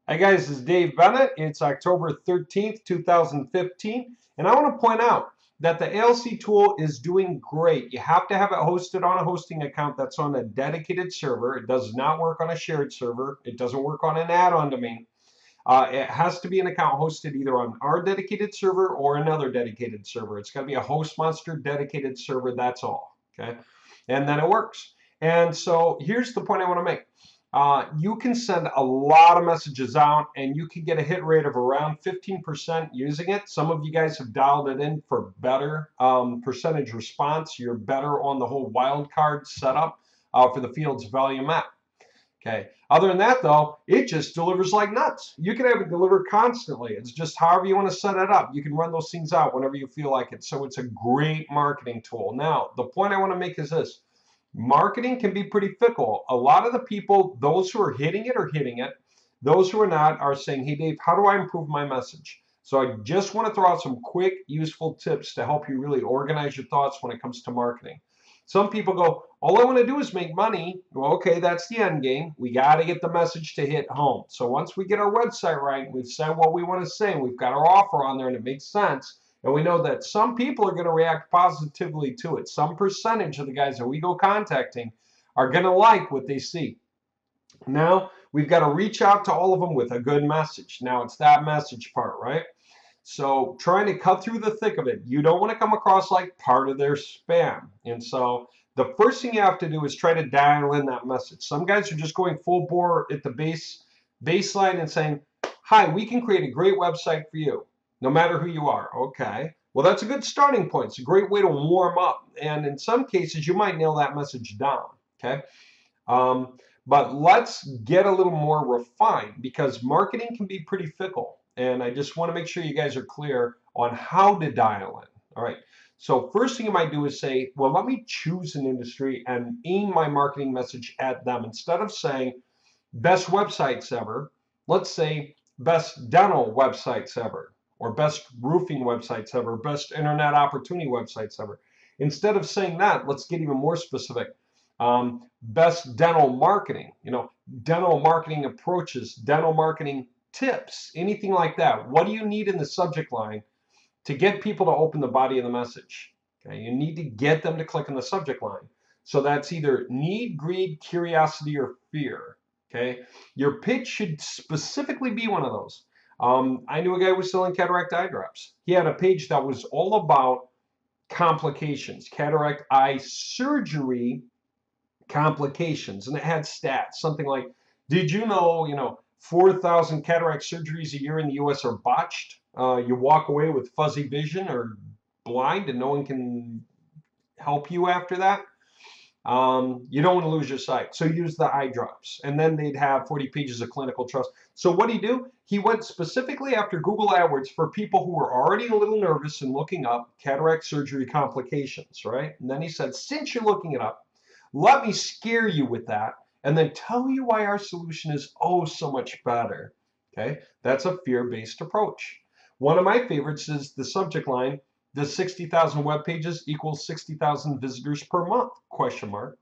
Hi guys, this is Dave Bennett. It's October 13th, 2015, and I want to point out that the ALC tool is doing great. You have to have it hosted on a hosting account that's on a dedicated server. It does not work on a shared server. It doesn't work on an add-on domain. It has to be an account hosted either on our dedicated server or another dedicated server. It's got to be a host monster dedicated server, that's all. Okay, and then it works. And so here's the point I want to make. You can send a lot of messages out and you can get a hit rate of around 15% using it. Some of you guys have dialed it in for better percentage response. You're better on the whole wildcard setup for the Fields Volume app. Okay. Other than that, though, it just delivers like nuts. You can have it deliver constantly. It's just however you want to set it up. You can run those things out whenever you feel like it. So it's a great marketing tool. Now, the point I want to make is this. Marketing can be pretty fickle. A lot of the people, those who are hitting it are hitting it. Those who are not are saying, hey, Dave, how do I improve my message? So I just want to throw out some quick, useful tips to help you really organize your thoughts when it comes to marketing. Some people go, all I want to do is make money. Well, okay, that's the end game. We got to get the message to hit home. So once we get our website right, we've said what we want to say, and we've got our offer on there, and it makes sense, and we know that some people are going to react positively to it. Some percentage of the guys that we go contacting are going to like what they see. Now, we've got to reach out to all of them with a good message. Now, it's that message part, right? So trying to cut through the thick of it, you don't want to come across like part of their spam. And so the first thing you have to do is try to dial in that message. Some guys are just going full bore at the baseline and saying, hi, we can create a great website for you, no matter who you are. Okay. Well, that's a good starting point. It's a great way to warm up. And in some cases, you might nail that message down. Okay. But let's get a little more refined because marketing can be pretty fickle. And I just want to make sure you guys are clear on how to dial in. All right. So first thing you might do is say, well, let me choose an industry and aim my marketing message at them. Instead of saying best websites ever, let's say best dental websites ever, or best roofing websites ever, best internet opportunity websites ever. Instead of saying that, let's get even more specific. Best dental marketing, dental marketing approaches, dental marketing tips, anything like that. What do you need in the subject line to get people to open the body of the message? Okay, you need to get them to click on the subject line. So that's either need, greed, curiosity, or fear. Okay, your pitch should specifically be one of those. I knew a guy who was selling cataract eye drops. He had a page that was all about complications, cataract eye surgery complications, and it had stats, something like, did you know, 4,000 cataract surgeries a year in the U.S. are botched. You walk away with fuzzy vision or blind, and no one can help you after that. You don't want to lose your sight, so use the eye drops. And then they'd have 40 pages of clinical trust. So what did he do? He went specifically after Google AdWords for people who were already a little nervous and looking up cataract surgery complications, right? And then he said, since you're looking it up, let me scare you with that and then tell you why our solution is oh so much better. Okay, that's a fear-based approach. One of my favorites is the subject line, does 60,000 web pages equal 60,000 visitors per month? Question mark.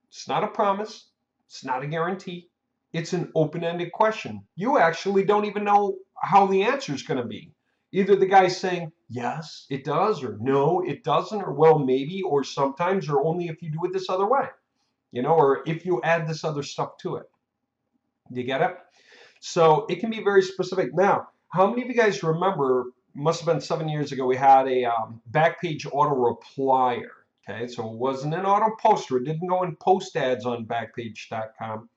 It's not a promise. It's not a guarantee. It's an open-ended question. You actually don't even know how the answer is going to be. Either the guy's saying, yes, it does, or no, it doesn't, or well, maybe, or sometimes, or only if you do it this other way, or if you add this other stuff to it. You get it? So it can be very specific. Now, how many of you guys remember, must have been 7 years ago, we had a Backpage auto replier. Okay, so it wasn't an auto poster. It didn't go and post ads on Backpage.com.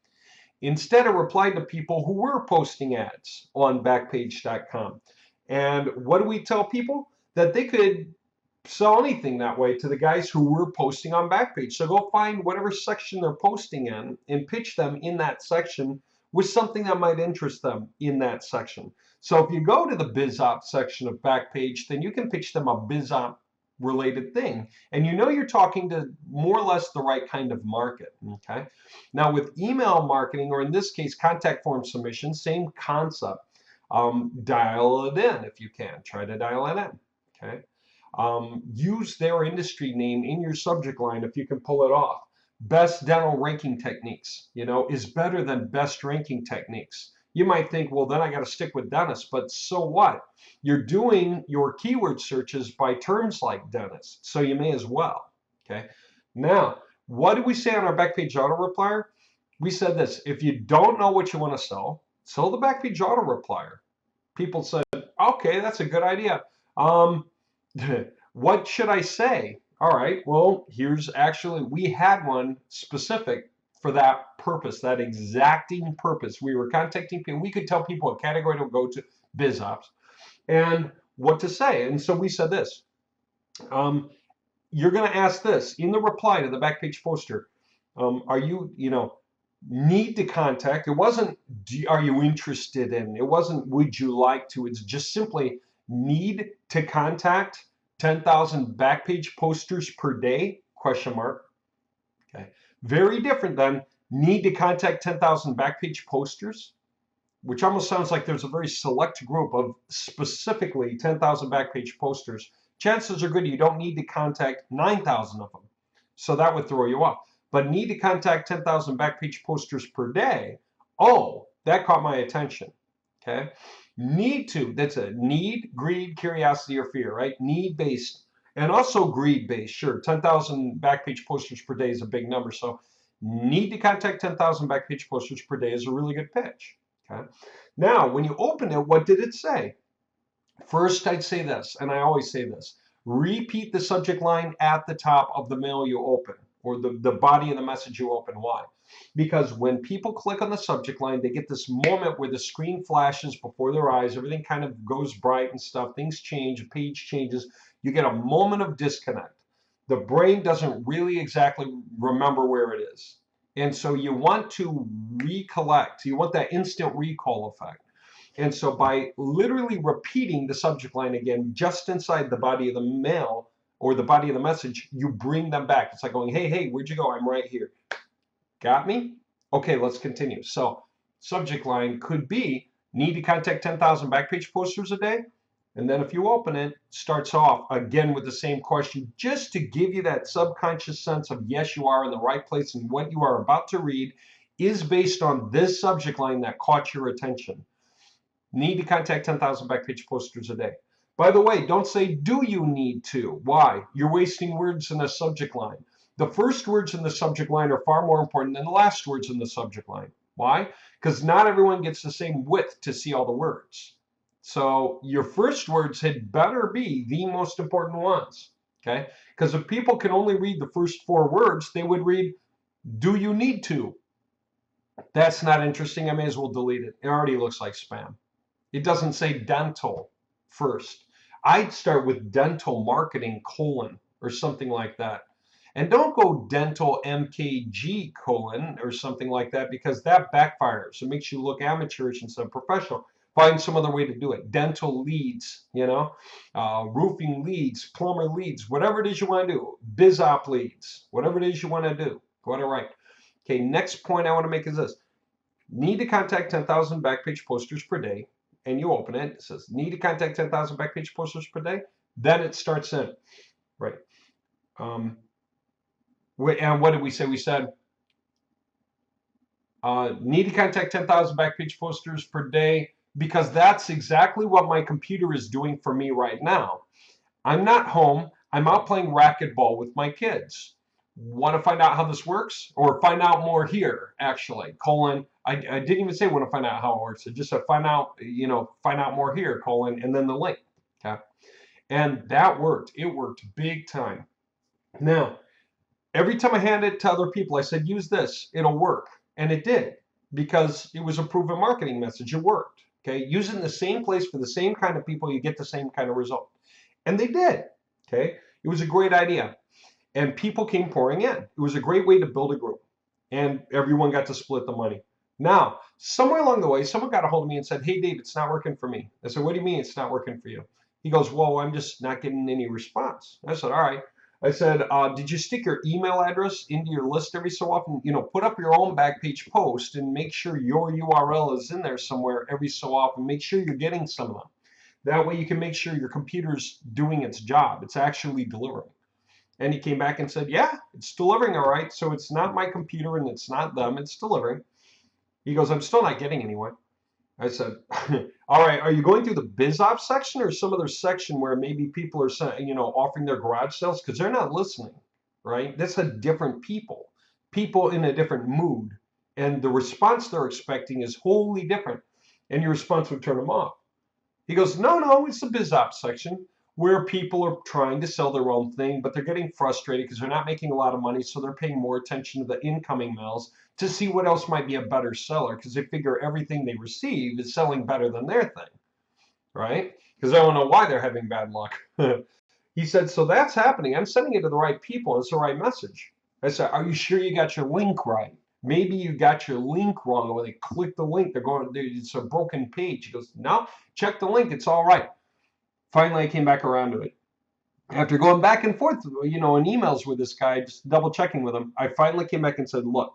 Instead, it replied to people who were posting ads on Backpage.com. And what do we tell people? That they could sell anything that way to the guys who were posting on Backpage. So go find whatever section they're posting in and pitch them in that section with something that might interest them in that section. So if you go to the BizOp section of Backpage, then you can pitch them a BizOp related thing. And you're talking to more or less the right kind of market. Okay. Now with email marketing, or in this case, contact form submission, same concept. Dial it in if you can. Try to dial it in. Okay. Use their industry name in your subject line if you can pull it off. Best dental ranking techniques, is better than best ranking techniques. You might think, well, then I got to stick with dentist, but so what? You're doing your keyword searches by terms like dentist, so you may as well. Okay. Now, what did we say on our backpage auto replier? We said this: if you don't know what you want to sell the backpage auto replier. People said, okay, that's a good idea. What should I say? All right, well, here's actually, we had one specific for that purpose, that exacting purpose. We were contacting people. We could tell people what category to go to, biz ops, and what to say. And so we said this. You're going to ask this in the reply to the backpage poster. Are you, need to contact? It wasn't, are you interested in? It wasn't, would you like to? It's just simply need to contact 10,000 backpage posters per day? Question mark. Okay. Very different than need to contact 10,000 backpage posters, which almost sounds like there's a very select group of specifically 10,000 backpage posters. Chances are good you don't need to contact 9,000 of them. So that would throw you off. But need to contact 10,000 backpage posters per day. Oh, that caught my attention. Okay. Need to, that's a need, greed, curiosity, or fear, right? Need based and also greed based. Sure, 10,000 backpage posters per day is a big number. So need to contact 10,000 backpage posters per day is a really good pitch. Okay. Now, when you open it, what did it say? First, I'd say this, and I always say this: repeat the subject line at the top of the mail you open, or the body of the message you open. Why? Because when people click on the subject line, they get this moment where the screen flashes before their eyes, everything kind of goes bright and stuff, things change, a page changes, you get a moment of disconnect. The brain doesn't really exactly remember where it is. And so you want to recollect, you want that instant recall effect. And so by literally repeating the subject line again, just inside the body of the mail or the body of the message, you bring them back. It's like going, hey, where'd you go? I'm right here. Got me? Okay, let's continue. So subject line could be need to contact 10,000 backpage posters a day. And then if you open it, starts off again with the same question, just to give you that subconscious sense of, yes, you are in the right place, and what you are about to read is based on this subject line that caught your attention. Need to contact 10,000 backpage posters a day. By the way, don't say, do you need to? Why? You're wasting words in a subject line. The first words in the subject line are far more important than the last words in the subject line. Why? Because not everyone gets the same width to see all the words. So your first words had better be the most important ones. Okay? Because if people can only read the first 4 words, they would read, do you need to? That's not interesting. I may as well delete it. It already looks like spam. It doesn't say dental first. I'd start with dental marketing : or something like that. And don't go dental MKG : or something like that, because that backfires. It makes you look amateurish instead of professional. Find some other way to do it. Dental leads, roofing leads, plumber leads, whatever it is you want to do. Biz op leads, whatever it is you want to do. Go ahead and write. Okay, next point I want to make is this. Need to contact 10,000 backpage posters per day. And you open it, it says need to contact 10,000 backpage posters per day. Then it starts in, right? And what did we say? We said need to contact 10,000 backpage posters per day, because that's exactly what my computer is doing for me right now. I'm not home. I'm out playing racquetball with my kids. Want to find out how this works, or find out more here, actually, : I didn't even say want to find out how it works. I just said find out more here, : and then the link. Okay. And that worked. It worked big time. Now, every time I hand it to other people, I said, use this, it'll work. And it did, because it was a proven marketing message. It worked. Okay. Use it in the same place for the same kind of people, you get the same kind of result. And they did. Okay. It was a great idea. And people came pouring in. It was a great way to build a group. And everyone got to split the money. Now, somewhere along the way, someone got a hold of me and said, hey, Dave, it's not working for me. I said, what do you mean it's not working for you? He goes, well, I'm just not getting any response. I said, all right. I said, did you stick your email address into your list every so often? Put up your own backpage post and make sure your URL is in there somewhere every so often. Make sure you're getting some of them. That way you can make sure your computer's doing its job. It's actually delivering. And he came back and said, yeah, it's delivering all right. So it's not my computer and it's not them. It's delivering. He goes, I'm still not getting anywhere. I said, all right, are you going through the biz ops section or some other section where maybe people are saying, offering their garage sales? Because they're not listening, right? That's a different people in a different mood. And the response they're expecting is wholly different. And your response would turn them off. He goes, no, it's the biz ops section where people are trying to sell their own thing, but they're getting frustrated because they're not making a lot of money. So they're paying more attention to the incoming mails to see what else might be a better seller because they figure everything they receive is selling better than their thing, right? Because I don't know why they're having bad luck. He said, so that's happening. I'm sending it to the right people. It's the right message. I said, are you sure you got your link right? Maybe you got your link wrong. When they click the link, they're going, it's a broken page. He goes, no, check the link. It's all right. Finally, I came back around to it. After going back and forth, in emails with this guy, just double checking with him, I finally came back and said, look,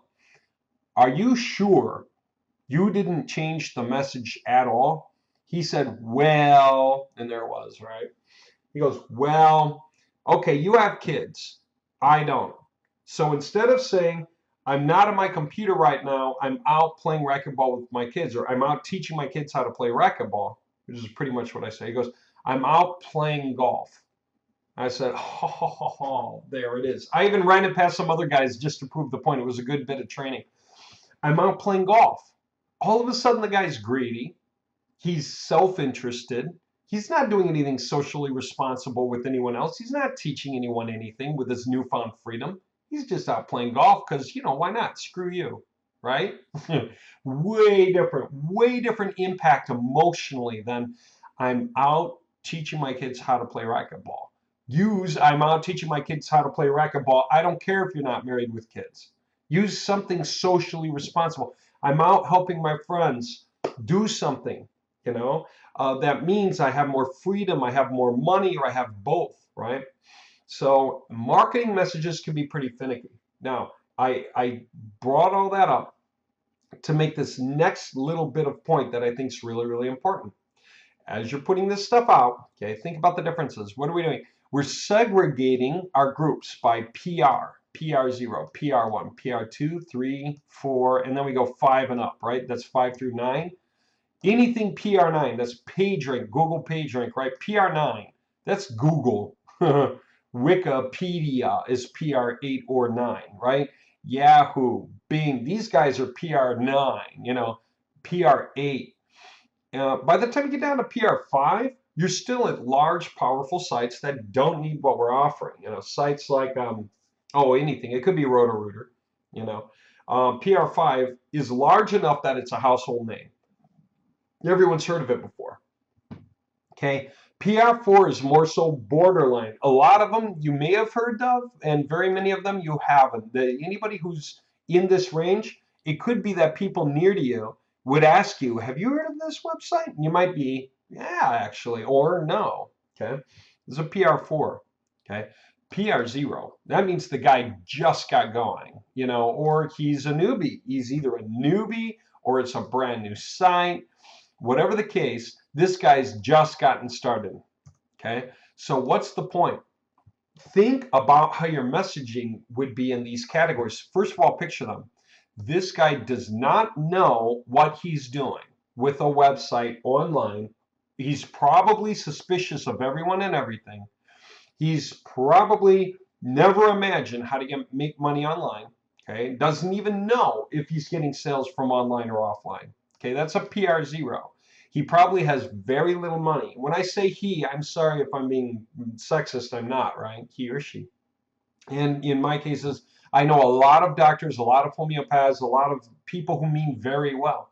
are you sure you didn't change the message at all? He said, well, and there it was, right? He goes, well, okay, you have kids. I don't. So instead of saying, I'm not on my computer right now, I'm out playing racquetball with my kids, or I'm out teaching my kids how to play racquetball, which is pretty much what I say. He goes, I'm out playing golf. I said, there it is. I even ran it past some other guys just to prove the point. It was a good bit of training. I'm out playing golf. All of a sudden, the guy's greedy. He's self-interested. He's not doing anything socially responsible with anyone else. He's not teaching anyone anything with his newfound freedom. He's just out playing golf because, why not? Screw you, right? Way different impact emotionally than I'm out teaching my kids how to play racquetball. I'm out teaching my kids how to play racquetball. I don't care if you're not married with kids. Use something socially responsible. I'm out helping my friends do something, that means I have more freedom, I have more money, or I have both, right? So marketing messages can be pretty finicky. Now, I brought all that up to make this next little bit of point that I think is really, really important. As you're putting this stuff out, okay, think about the differences. What are we doing? We're segregating our groups by PR. PR0, PR1, PR2, 3, 4, and then we go 5 and up, right? That's 5 through 9. Anything PR9, that's PageRank, Google PageRank, right? PR9, that's Google. Wikipedia is PR8 or 9, right? Yahoo, Bing, these guys are PR9, PR8. By the time you get down to PR5, you're still at large, powerful sites that don't need what we're offering. Sites like, anything. It could be Roto-Rooter, PR5 is large enough that it's a household name. Everyone's heard of it before. Okay, PR4 is more so borderline. A lot of them you may have heard of, and very many of them you haven't. Anybody who's in this range, it could be that people near to you would ask you, have you heard of this website? And you might be, yeah, actually, or no. Okay, this is a PR4. Okay, PR0, that means the guy just got going, or he's a newbie. He's either a newbie or it's a brand new site. Whatever the case, this guy's just gotten started, okay? So what's the point? Think about how your messaging would be in these categories. First of all, picture them. This guy does not know what he's doing with a website online. He's probably suspicious of everyone and everything. He's probably never imagined how to make money online, okay? Doesn't even know if he's getting sales from online or offline, okay? That's a PR0. He probably has very little money. When I say he, I'm sorry if I'm being sexist, I'm not, right? He or she. And in my cases, I know a lot of doctors, a lot of homeopaths, a lot of people who mean very well,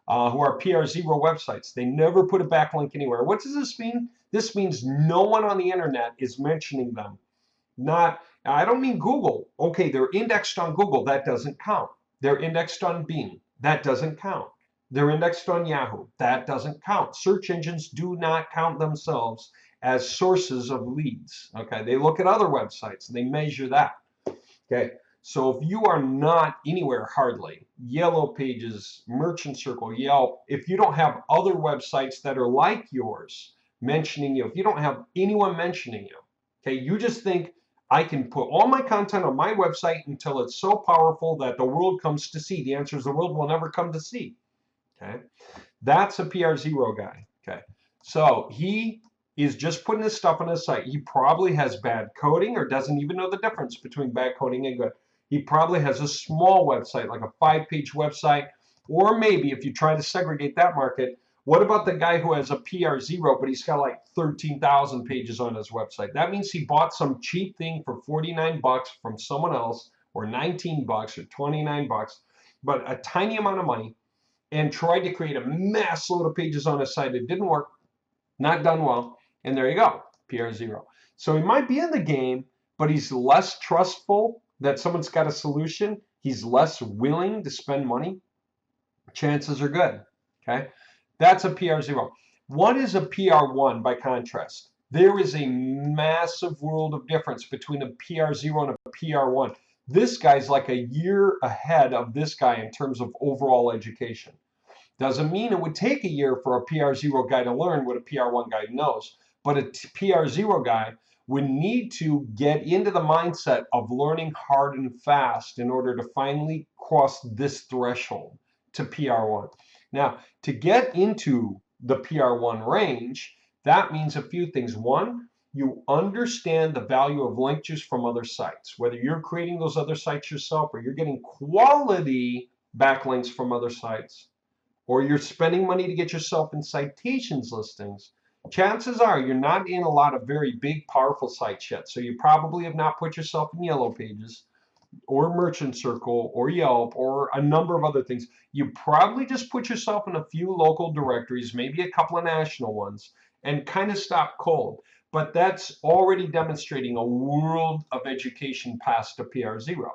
who are PR0 websites. They never put a backlink anywhere. What does this mean? This means no one on the internet is mentioning them. I don't mean Google. Okay, they're indexed on Google. That doesn't count. They're indexed on Bing. That doesn't count. They're indexed on Yahoo. That doesn't count. Search engines do not count themselves as sources of leads. Okay, they look at other websites and they measure that. Okay, so if you are not anywhere hardly, Yellow Pages, Merchant Circle, Yelp, if you don't have other websites that are like yours mentioning you, if you don't have anyone mentioning you, okay, you just think, I can put all my content on my website until it's so powerful that the world comes to see. The answer is the world will never come to see. Okay, That's a PR0 guy. Okay. So he is just putting his stuff on his site. He probably has bad coding or doesn't even know the difference between bad coding and good. He probably has a small website, like a 5-page website. Or maybe if you try to segregate that market, what about the guy who has a PR0, but he's got like 13,000 pages on his website? That means he bought some cheap thing for 49 bucks from someone else, or 19 bucks or 29 bucks, but a tiny amount of money, and tried to create a mass load of pages on his site. It didn't work, not done well, and there you go, PR0. So he might be in the game, but he's less trustful that someone's got a solution. He's less willing to spend money. Chances are good, okay? That's a PR0. What is a PR1 by contrast? There is a massive world of difference between a PR0 and a PR1. This guy's like a year ahead of this guy in terms of overall education. Doesn't mean it would take a year for a PR0 guy to learn what a PR1 guy knows, but a PR0 guy would need to get into the mindset of learning hard and fast in order to finally cross this threshold to PR1. Now, to get into the PR1 range, that means a few things. One, you understand the value of link juice from other sites, whether you're creating those other sites yourself or you're getting quality backlinks from other sites, or you're spending money to get yourself in citations listings. Chances are you're not in a lot of very big, powerful sites yet. So you probably have not put yourself in Yellow Pages or Merchant Circle or Yelp or a number of other things. You probably just put yourself in a few local directories, maybe a couple of national ones, and kind of stop cold. But that's already demonstrating a world of education past a PR0.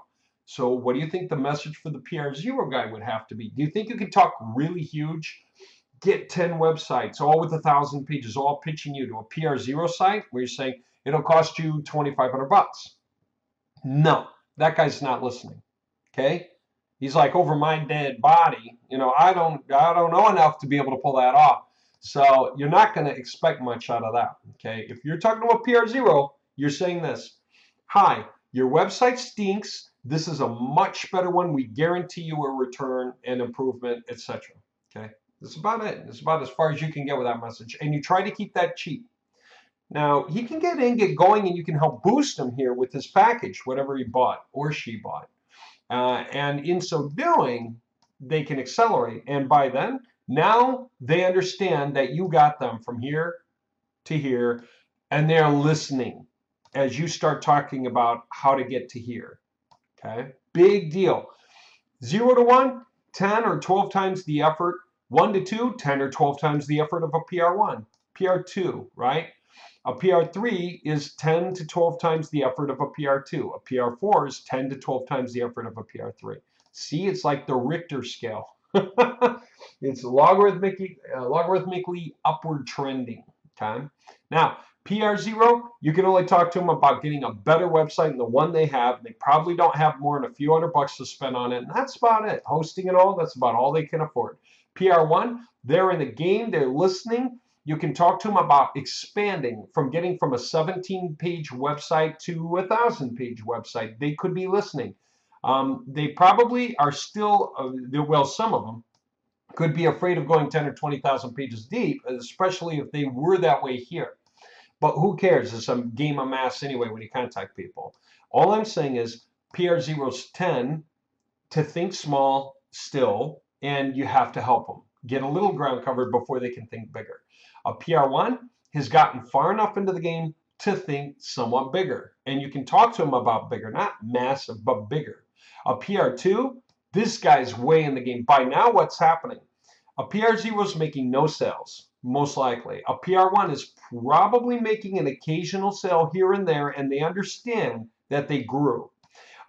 So what do you think the message for the PR0 guy would have to be? Do you think you could talk really huge? Get 10 websites, all with 1,000 pages, all pitching you to a PR0 site where you're saying it'll cost you 2,500 bucks. No, that guy's not listening. Okay, he's like, over my dead body. I don't know enough to be able to pull that off. So you're not going to expect much out of that. Okay, if you're talking to a PR0, you're saying this: hi, your website stinks. This is a much better one. We guarantee you a return and improvement, etc. Okay, that's about it. It's about as far as you can get with that message, and you try to keep that cheap. Now, he can get going, and you can help boost him here with his package, whatever he bought or she bought. And in so doing, they can accelerate. And by then, now they understand that you got them from here to here, and they're listening as you start talking about how to get to here. Okay, big deal. 0 to 1, 10 or 12 times the effort. 1 to 2, 10 or 12 times the effort of a PR1. PR2, right? A PR3 is 10 to 12 times the effort of a PR2. A PR4 is 10 to 12 times the effort of a PR3. See, it's like the Richter scale. It's logarithmically upward trending. Okay. Now, PR0, you can only talk to them about getting a better website than the one they have. They probably don't have more than a few $100 to spend on it, and that's about it. Hosting and all, that's about all they can afford. PR1, they're in the game, they're listening. You can talk to them about expanding from getting from a 17-page website to a 1,000-page website. They could be listening. They probably are still, well, some of them could be afraid of going 10 or 20,000 pages deep, especially if they were that way here. But who cares? It's a game of math anyway when you contact people. All I'm saying is PR0s tend to think small still, and you have to help them get a little ground covered before they can think bigger. A PR1 has gotten far enough into the game to think somewhat bigger, and you can talk to them about bigger, not massive, but bigger. A PR2, this guy's way in the game. By now, what's happening? A PR0 is making no sales, most likely. A PR1 is probably making an occasional sale here and there, and they understand that they grew.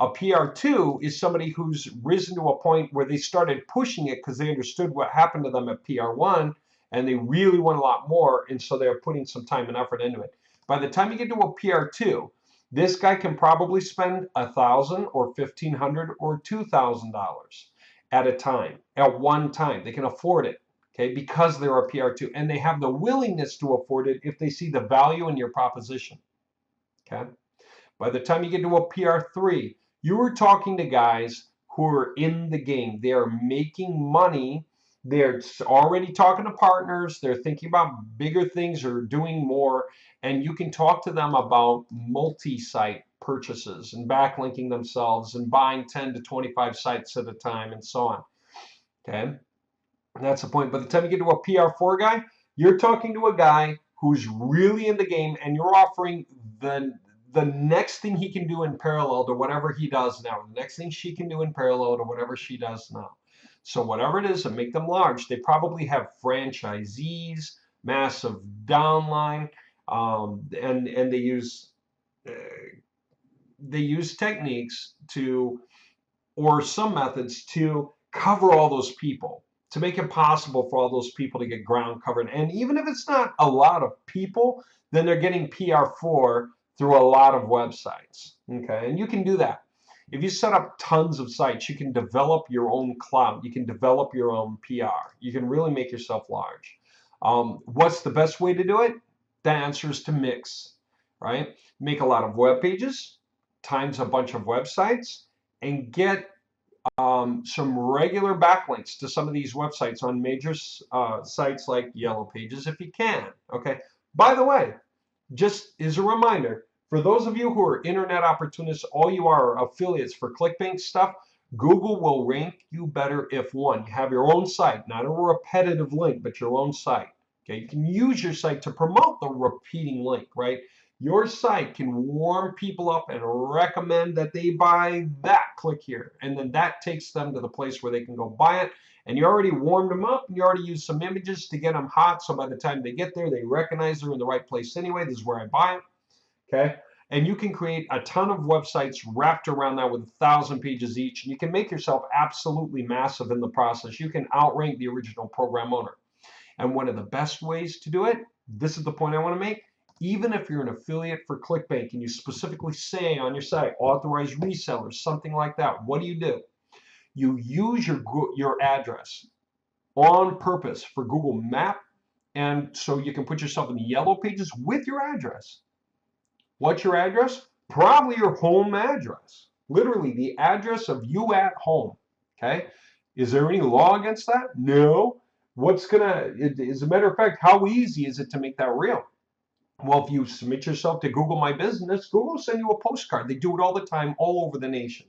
A PR2 is somebody who's risen to a point where they started pushing it because they understood what happened to them at PR1, and they really want a lot more, and so they're putting some time and effort into it. By the time you get to a PR2, this guy can probably spend $1,000 or $1,500 or $2,000 at a time, at one time. They can afford it, okay, because they're a PR2, and they have the willingness to afford it if they see the value in your proposition, okay? By the time you get to a PR3, you are talking to guys who are in the game. They are making money They're already talking to partners. They're thinking about bigger things or doing more. And you can talk to them about multi-site purchases and backlinking themselves and buying 10 to 25 sites at a time and so on. Okay. And that's the point. By the time you get to a PR4 guy, you're talking to a guy who's really in the game and you're offering the next thing he can do in parallel to whatever he does now, the next thing she can do in parallel to whatever she does now. So whatever it is to make them large, they probably have franchisees, massive downline, and uh, they use techniques to, or some methods to cover all those people, to make it possible for all those people to get ground covered. And even if it's not a lot of people, then they're getting PR4 through a lot of websites. Okay, and you can do that. If you set up tons of sites, you can develop your own clout. You can develop your own PR. You can really make yourself large. What's the best way to do it? The answer is to mix, right? Make a lot of web pages times a bunch of websites and get some regular backlinks to some of these websites on major sites like Yellow Pages if you can. Okay. By the way, just as a reminder, for those of you who are internet opportunists, all you are affiliates for clickbank stuff, Google will rank you better if one, you have your own site, not a repetitive link, but your own site. Okay, you can use your site to promote the repeating link, right? Your site can warm people up and recommend that they buy that, click here. And then that takes them to the place where they can go buy it. And you already warmed them up and you already used some images to get them hot. So by the time they get there, they recognize they're in the right place anyway. This is where I buy it. Okay. And you can create a ton of websites wrapped around that with 1,000 pages each. And you can make yourself absolutely massive in the process. You can outrank the original program owner. And one of the best ways to do it, this is the point I want to make, even if you're an affiliate for ClickBank and you specifically say on your site, authorized resellers, something like that, what do? You use your address on purpose for Google Map, and so you can put yourself in the Yellow Pages with your address. What's your address? Probably your home address. Literally the address of you at home. Okay. Is there any law against that? No. As a matter of fact, how easy is it to make that real? Well, if you submit yourself to Google My Business, Google will send you a postcard. They do it all the time, all over the nation,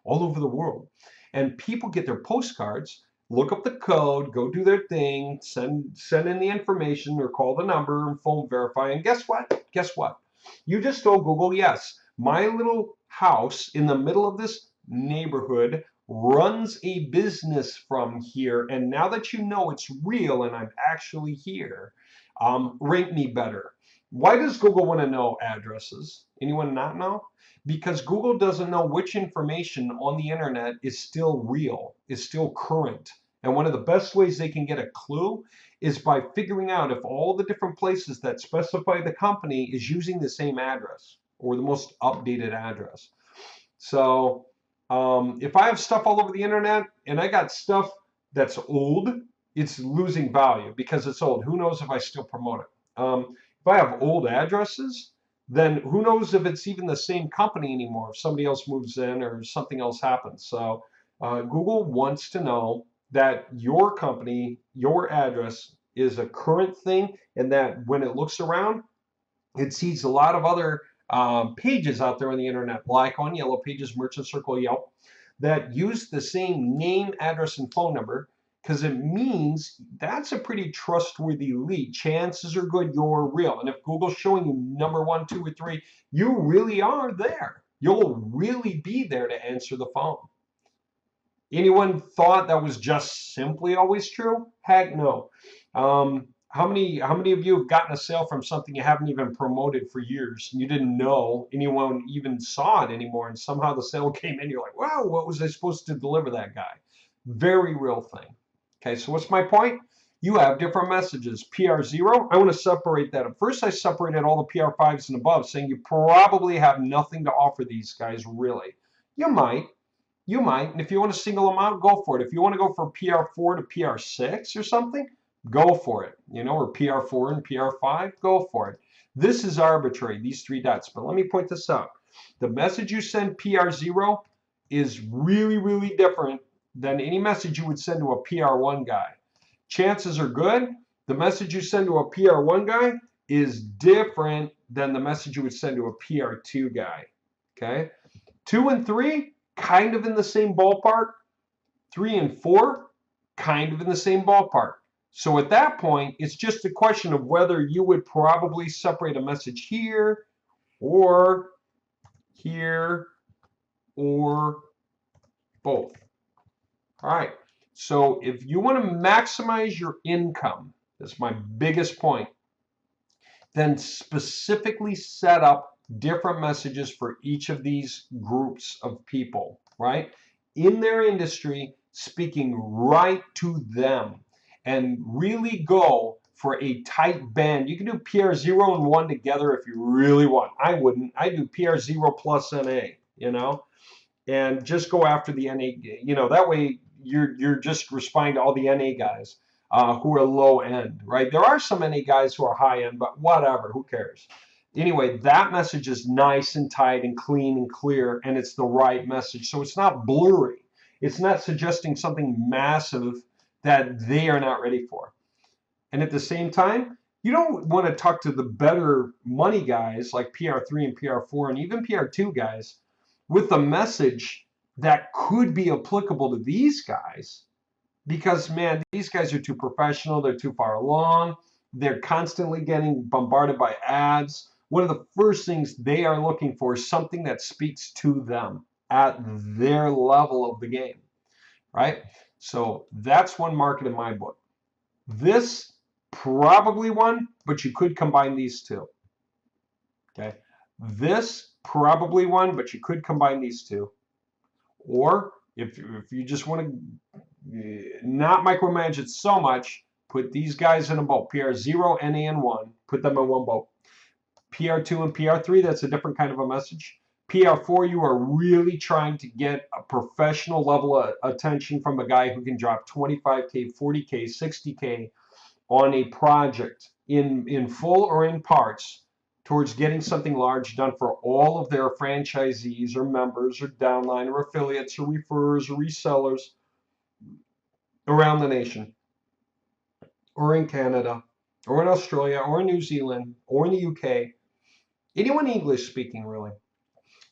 all over the world. And people get their postcards, look up the code, go do their thing, send in the information or call the number and phone verify. And guess what? Guess what? You just told Google, yes, my little house in the middle of this neighborhood runs a business from here. And now that you know it's real and I'm actually here, rank me better. Why does Google want to know addresses? Anyone not know? Because Google doesn't know which information on the internet is still real, is still current. And one of the best ways they can get a clue is by figuring out if all the different places that specify the company is using the same address or the most updated address. So if I have stuff all over the internet and I got stuff that's old, it's losing value because it's old. Who knows if I still promote it? If I have old addresses, then who knows if it's even the same company anymore, if somebody else moves in or something else happens. So Google wants to know that your company, your address is a current thing and that when it looks around, it sees a lot of other pages out there on the internet, like on Yellow Pages, Merchant Circle, Yelp, that use the same name, address, and phone number, because it means that's a pretty trustworthy lead. Chances are good you're real. And if Google's showing you number 1, 2, or 3, you really are there. You'll really be there to answer the phone. Anyone thought that was just simply always true? Heck no. How many of you have gotten a sale from something you haven't even promoted for years? You didn't know anyone even saw it anymore, and somehow the sale came in. You're like, wow, what was I supposed to deliver that guy? Very real thing. Okay, so what's my point? You have different messages. PR0, I want to separate that. At first, I separated all the PR5s and above, saying you probably have nothing to offer these guys, really. You might. You might. And if you want to single them out, go for it. If you want to go from PR4 to PR6 or something, go for it. You know, or PR4 and PR5, go for it. This is arbitrary, these 3 dots. But let me point this out. The message you send PR0 is really, really different than any message you would send to a PR1 guy. chances are good the message you send to a PR1 guy is different than the message you would send to a PR2 guy. Okay? 2 and 3, kind of in the same ballpark. 3 and 4, kind of in the same ballpark. So at that point, it's just a question of whether you would probably separate a message here or here or both. All right. So if you want to maximize your income, that's my biggest point, then specifically set up different messages for each of these groups of people, right? In their industry, speaking right to them, and really go for a tight band. You can do PR 0 and 1 together if you really want. I wouldn't. I do PR 0 plus NA, you know, and just go after the NA, you know, that way you're just responding to all the NA guys who are low end, right? There are some NA guys who are high end, but whatever, who cares? Anyway, that message is nice and tight and clean and clear, and it's the right message. So it's not blurry. It's not suggesting something massive that they are not ready for. And at the same time, you don't want to talk to the better money guys like PR3 and PR4 and even PR2 guys with a message that could be applicable to these guys, because man, these guys are too professional, they're too far along, they're constantly getting bombarded by ads. One of the first things they are looking for is something that speaks to them at their level of the game, right? So that's one market in my book. This probably one, but you could combine these two. Okay, this probably one, but you could combine these two. Or if you just want to not micromanage it so much, put these guys in a boat. PR0, NA, and 1, put them in one boat. PR2 and PR3, that's a different kind of a message. PR4, you are really trying to get a professional level of attention from a guy who can drop 25K, 40K, 60K on a project in full or in parts towards getting something large done for all of their franchisees or members or downline or affiliates or referrers or resellers around the nation or in Canada or in Australia or in New Zealand or in the UK, anyone English speaking really.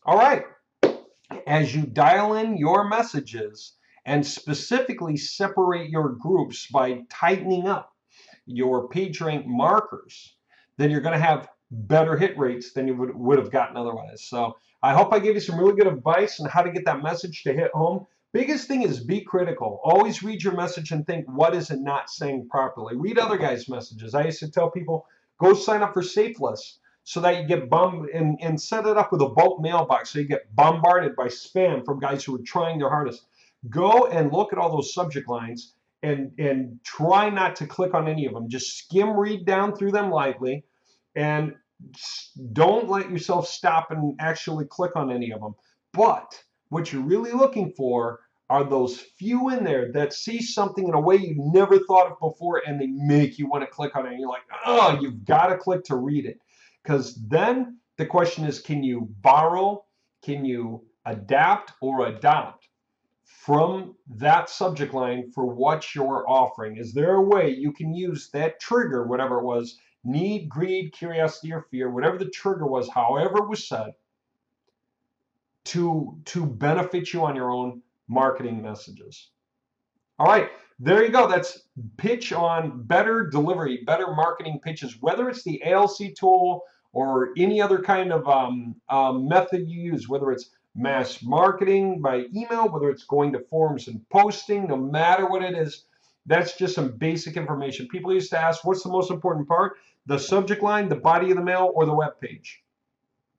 All right, as you dial in your messages and specifically separate your groups by tightening up your page rank markers, then you're going to have better hit rates than you would have gotten otherwise. So I hope I gave you some really good advice on how to get that message to hit home. Biggest thing is be critical. Always read your message and think, what is it not saying properly? Read other guys' messages. I used to tell people, go sign up for Safe List so that you get bummed and set it up with a bulk mailbox so you get bombarded by spam from guys who are trying their hardest. Go and look at all those subject lines and try not to click on any of them. Just skim read down through them lightly and don't let yourself stop and actually click on any of them. But what you're really looking for are those few in there that see something in a way you never thought of before and they make you want to click on it. And you're like, oh, you've got to click to read it. Because then the question is, can you borrow, can you adapt or adopt from that subject line for what you're offering? Is there a way you can use that trigger, whatever it was, need, greed, curiosity, or fear, whatever the trigger was, however it was said, to benefit you on your own marketing messages? All right, there you go. That's pitch on better delivery, better marketing pitches, whether it's the ALC tool or any other kind of method you use, whether it's mass marketing by email, whether it's going to forums and posting, no matter what it is. That's just some basic information. People used to ask, what's the most important part? The subject line, the body of the mail, or the web page?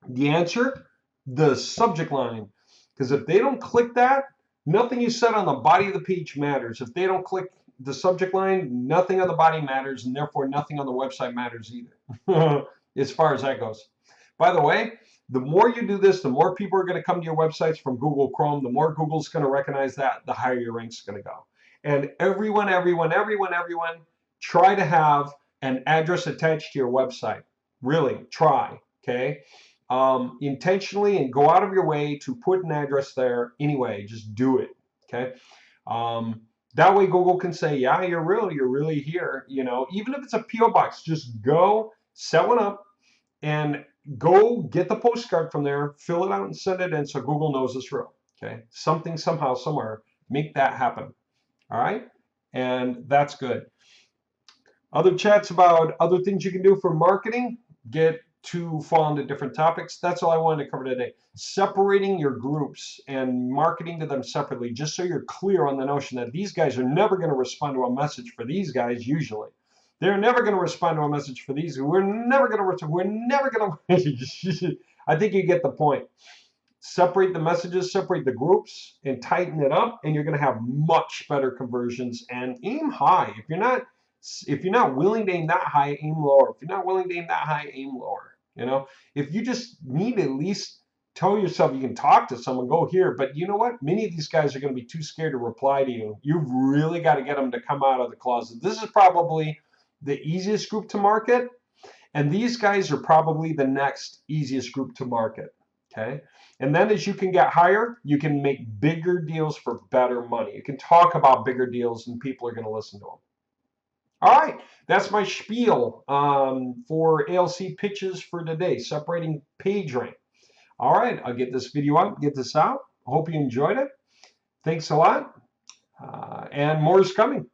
The answer, the subject line. Because if they don't click that, nothing you said on the body of the page matters. If they don't click the subject line, nothing on the body matters, and therefore nothing on the website matters either, as far as that goes. By the way, the more you do this, the more people are going to come to your websites from Google Chrome, the more Google's going to recognize that, the higher your rank's going to go. And everyone, try to have an address attached to your website. Really, try, okay? Intentionally, and go out of your way to put an address there anyway. Just do it, okay? That way Google can say, yeah, you're real, you're really here. You know, even if it's a PO box, just go set one up and go get the postcard from there, fill it out and send it in so Google knows it's real. Okay, something, somehow, somewhere, make that happen. All right, and that's good. Other chats about other things you can do for marketing, get to fall into different topics. That's all I wanted to cover today. Separating your groups and marketing to them separately, just so you're clear on the notion that these guys are never going to respond to a message for these guys usually. They're never going to respond to a message for these. We're never going to respond. We're never going to. I think you get the point. Separate the messages, separate the groups, and tighten it up, and you're going to have much better conversions. And aim high. If you're not willing to aim that high, aim lower. If you're not willing to aim that high, aim lower. You know, if you just need to at least tell yourself you can talk to someone, go here. But you know what? Many of these guys are going to be too scared to reply to you. You've really got to get them to come out of the closet. This is probably the easiest group to market, and these guys are probably the next easiest group to market. Okay. And then as you can get higher, you can make bigger deals for better money. You can talk about bigger deals and people are going to listen to them. All right, that's my spiel for ALC pitches for today, separating page rank. All right, I'll get this video up, get this out. Hope you enjoyed it. Thanks a lot, and more is coming.